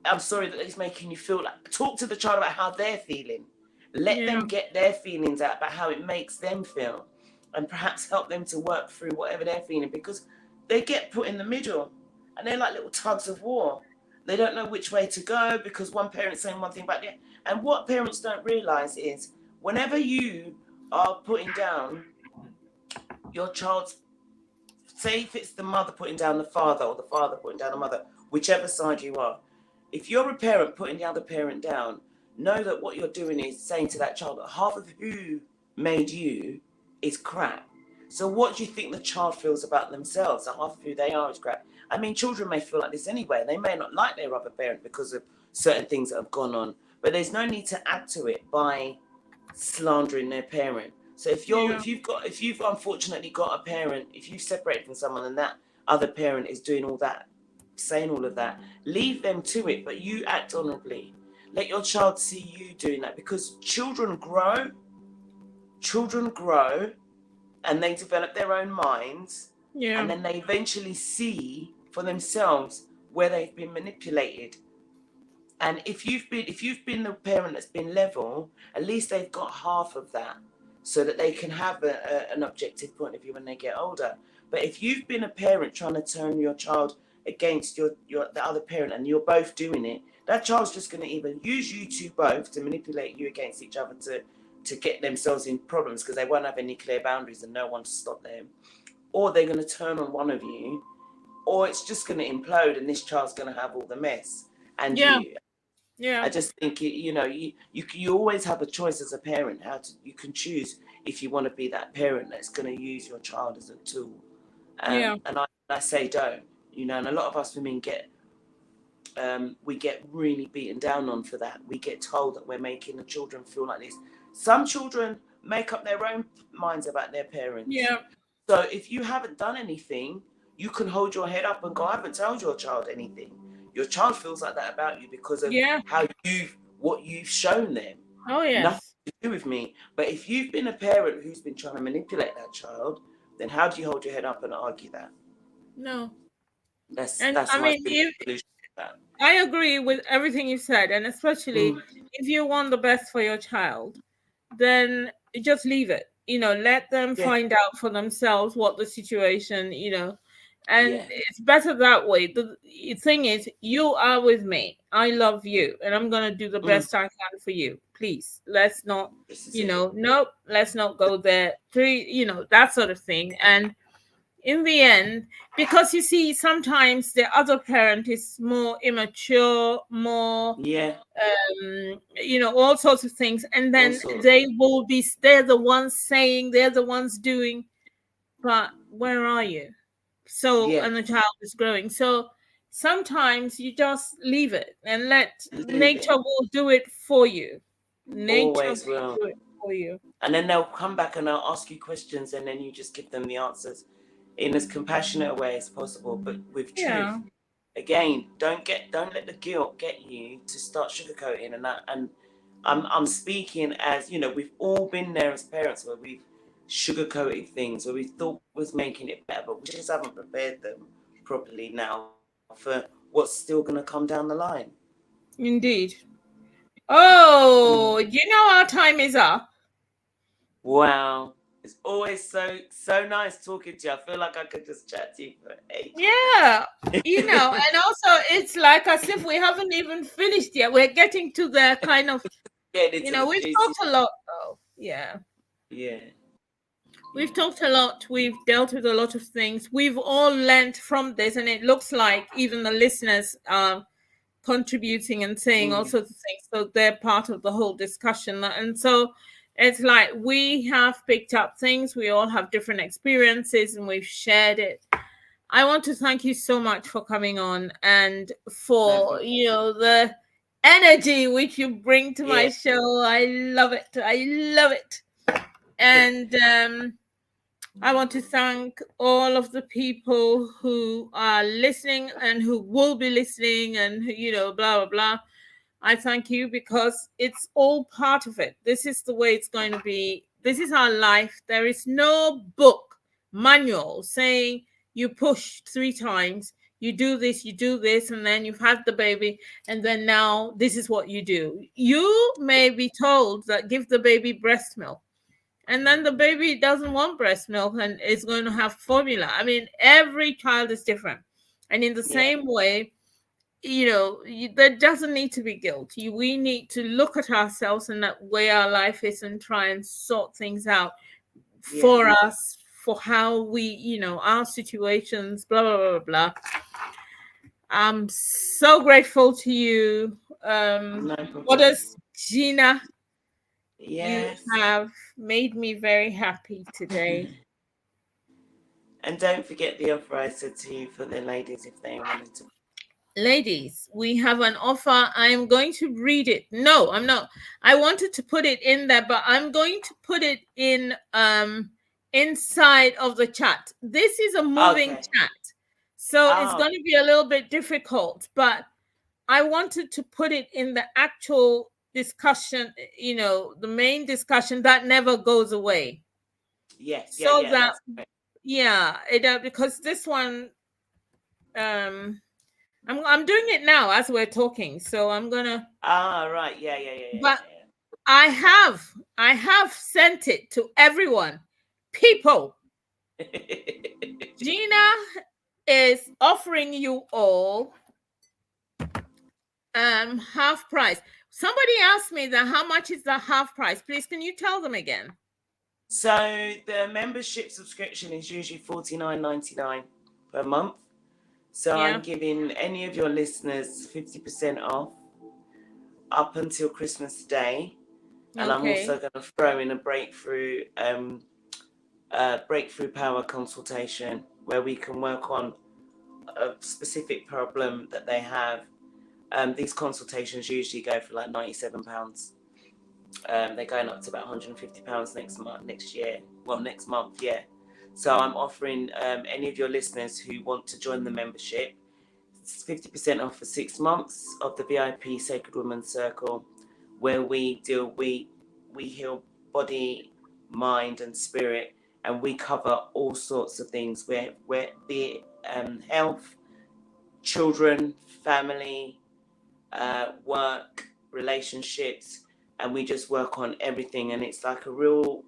Speaker 2: I'm sorry that it's making you feel like. Talk to the child about how they're feeling. Let them get their feelings out about how it makes them feel, and perhaps help them to work through whatever they're feeling, because they get put in the middle and they're like little tugs of war. They don't know which way to go because one parent's saying one thing about the other. And what parents don't realize is whenever you are putting down your child's, say if it's the mother putting down the father or the father putting down the mother, whichever side you are, if you're a parent putting the other parent down, know that what you're doing is saying to that child that half of who made you is crap. So what do you think the child feels about themselves? That half of who they are is crap. I mean, children may feel like this anyway. They may not like their other parent because of certain things that have gone on, but there's no need to add to it by slandering their parent. So if you've unfortunately got a parent, if you've separated from someone and that other parent is doing all that, saying all of that, leave them to it, but you act honorably. Let your child see you doing that, because children grow and they develop their own minds, and then they eventually see for themselves where they've been manipulated. And if you've been the parent that's been level, at least they've got half of that, so that they can have an objective point of view when they get older. But if you've been a parent trying to turn your child against the other parent, and you're both doing it, that child's just going to either use you two both to manipulate you against each other to get themselves in problems, because they won't have any clear boundaries and no one to stop them, or they're going to turn on one of you, or it's just going to implode and this child's going to have all the mess. And I just think you always have a choice as a parent. You can choose if you want to be that parent that's going to use your child as a tool. And I say don't. And a lot of us women we get really beaten down on for that. We get told that we're making the children feel like this. Some children make up their own minds about their parents.
Speaker 1: Yeah.
Speaker 2: So if you haven't done anything, you can hold your head up and go, I haven't told your child anything. Your child feels like that about you because of what you've shown them.
Speaker 1: Oh, yes.
Speaker 2: Nothing to do with me. But if you've been a parent who's been trying to manipulate that child, then how do you hold your head up and argue that?
Speaker 1: No.
Speaker 2: That's
Speaker 1: I mean, I agree with everything you said, and especially if you want the best for your child, then just leave it. Let them find out for themselves what the situation, and it's better that way. The thing is, you are with me. I love you, and I'm gonna do the best I can for you. Please, let's not, nope, let's not go there. That sort of thing. And in the end, because you see, sometimes the other parent is more immature, more all sorts of things, and then they're the ones saying, they're the ones doing, but where are you? So and the child is growing. So sometimes you just leave it and let nature will do it for you. Nature will do it for you.
Speaker 2: And then they'll come back and they'll ask you questions, and then you just give them the answers in as compassionate a way as possible, but with truth. Again, don't let the guilt get you to start sugarcoating and that. And I'm speaking as we've all been there as parents where we've sugarcoated things, where we thought was making it better, but we just haven't prepared them properly now for what's still going to come down the line.
Speaker 1: Indeed. Oh, our time is up.
Speaker 2: Wow. It's always so nice talking to you. I feel like I could just chat to you for ages.
Speaker 1: Yeah, you know, and also it's like as if we haven't even finished yet. We're getting to the kind of,
Speaker 2: Getting
Speaker 1: you
Speaker 2: into
Speaker 1: know,
Speaker 2: the
Speaker 1: we've
Speaker 2: juicy.
Speaker 1: talked a lot though. Yeah.
Speaker 2: Yeah.
Speaker 1: We've talked a lot. We've dealt with a lot of things. We've all learned from this, and it looks like even the listeners are contributing and saying all
Speaker 2: Mm.
Speaker 1: sorts of things. So they're part of the whole discussion. And so it's like we have picked up things. We all have different experiences, and we've shared it. I want to thank you so much for coming on and for, you know, the energy which you bring to my
Speaker 2: Yeah.
Speaker 1: show. I love it. I love it. And I want to thank all of the people who are listening and who will be listening and, you know, blah, blah, blah. I thank you because it's all part of it. This is the way it's going to be. This is our life. There is no book, manual saying you push 3 times, you do this, and then you've had the baby, and then now this is what you do. You may be told that give the baby breast milk, and then the baby doesn't want breast milk and is going to have formula. I mean, every child is different. And in the
Speaker 2: Yeah.
Speaker 1: same way, you know, there doesn't need to be guilt. We need to look at ourselves and that way our life is and try and sort things out for us, for how we, you know, our situations, blah, blah, blah, blah. I'm so grateful to you.
Speaker 2: No
Speaker 1: What
Speaker 2: problem.
Speaker 1: does Gina? You
Speaker 2: Yes.
Speaker 1: have made me very happy today.
Speaker 2: And don't forget the offer I said to you for the ladies if they wanted to.
Speaker 1: Ladies, we have an offer. I'm going to read it. No, I'm not. I wanted to put it in there, but I'm going to put it in inside of the chat. This is a moving
Speaker 2: Okay.
Speaker 1: chat. So it's
Speaker 2: Oh,
Speaker 1: going to be a little bit difficult, but I wanted to put it in the actual discussion, you know, the main discussion that never goes away.
Speaker 2: yeah.
Speaker 1: So that,
Speaker 2: That's great.
Speaker 1: yeah, because this one um I'm doing it now as we're talking, so I'm gonna.
Speaker 2: Ah, right.
Speaker 1: But I have sent it to everyone. People, Gina is offering you all half price. Somebody asked me that how much is the half price? Please, can you tell them again?
Speaker 2: So the membership subscription is usually $49.99 per month. So
Speaker 1: Yeah.
Speaker 2: I'm giving any of your listeners 50% off up until Christmas Day. And I'm
Speaker 1: Okay.
Speaker 2: also going to throw in a breakthrough power consultation where we can work on a specific problem that they have. These consultations usually go for like £97. They're going up to about £150 next month, yeah. So I'm offering any of your listeners who want to join the membership 50% off for 6 months of the VIP Sacred Woman Circle, where we heal body, mind, and spirit, and we cover all sorts of things. Where be it health, children, family, work, relationships, and we just work on everything. And it's like a real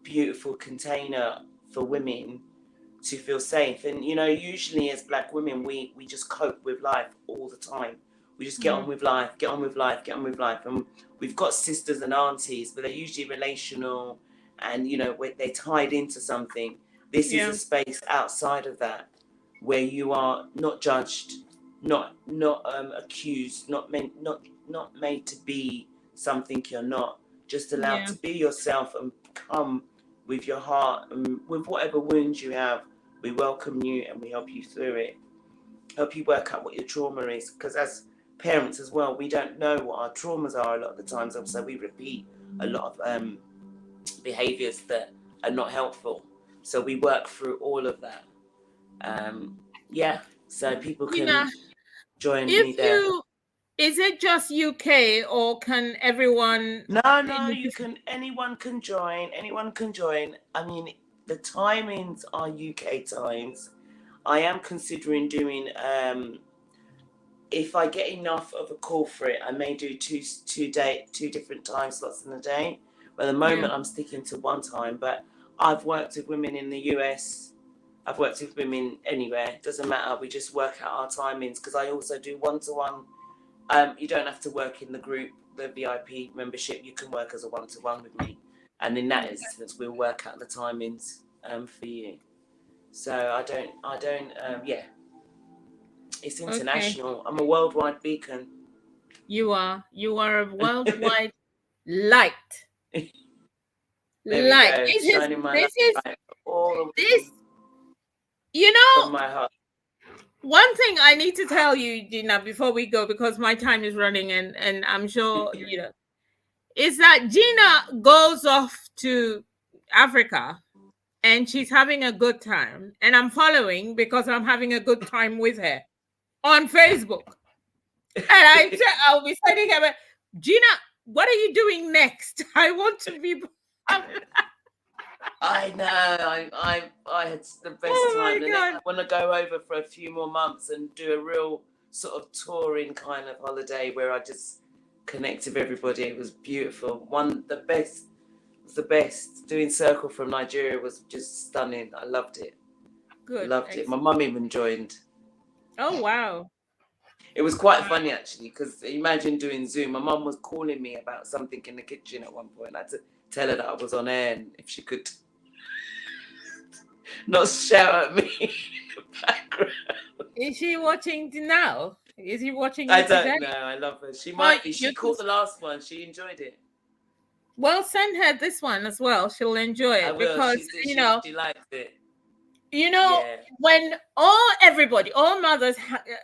Speaker 2: beautiful container for women to feel safe. And you know, usually as Black women, we just cope with life all the time. We just get on with life, and we've got sisters and aunties, but they're usually relational, and you know, they're tied into something. This is a space outside of that where you are not judged, not accused, not made to be something you're not, just allowed to be yourself and come with your heart and with whatever wounds you have. We welcome you and we help you through it, help you work out what your trauma is, because as parents as well, we don't know what our traumas are a lot of the times, so we repeat a lot of behaviors that are not helpful, so we work through all of that. So people
Speaker 1: Gina,
Speaker 2: can join me
Speaker 1: if
Speaker 2: there.
Speaker 1: is it just UK or can everyone
Speaker 2: No, anyone can join. I mean, the timings are UK times. I am considering doing if I get enough of a call for it, I may do two different time slots in a day, But at the moment, I'm sticking to one time. But I've worked with women in the US. I've worked with women anywhere. It doesn't matter. We just work out our timings, because I also do one-to-one. You don't have to work in the group, the VIP membership. You can work as a one-to-one with me. And in that instance, we'll work out the timings for you. So I don't, yeah. It's international. I'm a worldwide beacon.
Speaker 1: You are a worldwide light.
Speaker 2: There
Speaker 1: light.
Speaker 2: we go. Shining my light all
Speaker 1: this. You know,
Speaker 2: from my heart.
Speaker 1: One thing I need to tell you, Gina, before we go, because my time is running, and I'm sure you know, is that Gina goes off to Africa and she's having a good time, and I'm following because I'm having a good time with her on Facebook. And I'll be sending her, Gina, what are you doing next? I want to be.
Speaker 2: I know. I had the best time. And I want to go over for a few more months and do a real sort of touring kind of holiday where I just connect with everybody. It was beautiful. The best. Doing Circle from Nigeria was just stunning. I loved it.
Speaker 1: Good.
Speaker 2: Loved it. My mum even joined.
Speaker 1: Oh, wow.
Speaker 2: It was quite funny, actually, because imagine doing Zoom. My mum was calling me about something in the kitchen at one point. I had to tell her that I was on air and if she could not shout at me in the background.
Speaker 1: Is she watching now? Is he watching?
Speaker 2: I don't know. I love her. She might be. She caught the last one. She enjoyed it.
Speaker 1: Well, send her this one as well. She'll enjoy it because
Speaker 2: she liked it.
Speaker 1: You know, when everybody, all mothers,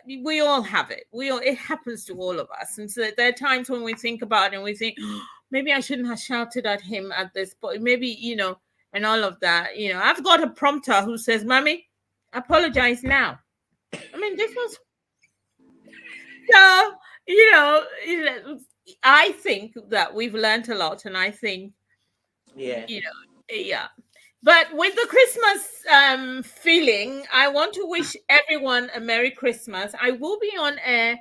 Speaker 1: we all have it. It happens to all of us. And so there are times when we think about it and we think, oh, maybe I shouldn't have shouted at him at this point. Maybe, you know, and all of that. You know, I've got a prompter who says, Mommy, apologize now. I mean, this was so, you know, I think that we've learned a lot, and I think, But with the Christmas feeling, I want to wish everyone a Merry Christmas. I will be on air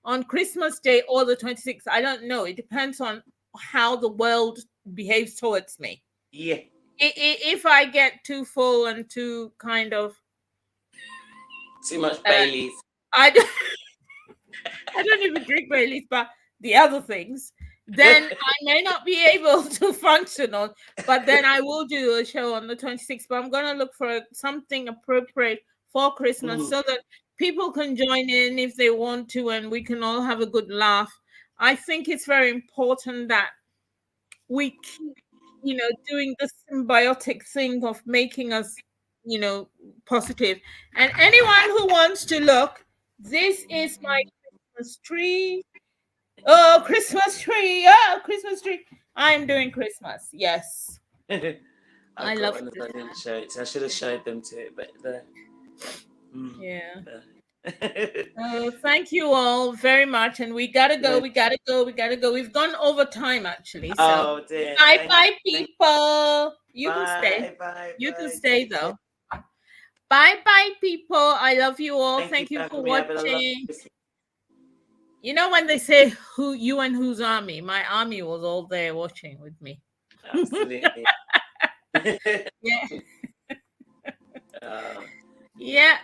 Speaker 1: on Christmas Day or the 26th. I don't know. It depends on how the world behaves towards me.
Speaker 2: Yeah.
Speaker 1: If I get too full and too kind of
Speaker 2: too much Baileys.
Speaker 1: I don't even drink Baileys, but the other things, then I may not be able to function on, but then I will do a show on the 26th. But I'm going to look for something appropriate for Christmas so that people can join in if they want to, and we can all have a good laugh. I think it's very important that we keep, you know, doing the symbiotic thing of making us, you know, positive. And anyone who wants to look, this is my Christmas tree. Oh, Christmas tree. Oh, Christmas tree. I am doing Christmas. Yes.
Speaker 2: I love it. I didn't show it. I should have showed them to it, but
Speaker 1: thank you all very much. And we gotta go. We gotta go. We've gone over time actually. So
Speaker 2: oh dear.
Speaker 1: Bye, people. You can stay. You can stay though. Bye, people. I love you all. Thank you for watching. You know when they say who you and whose army? My army was all there watching with me.
Speaker 2: Absolutely.
Speaker 1: Yeah.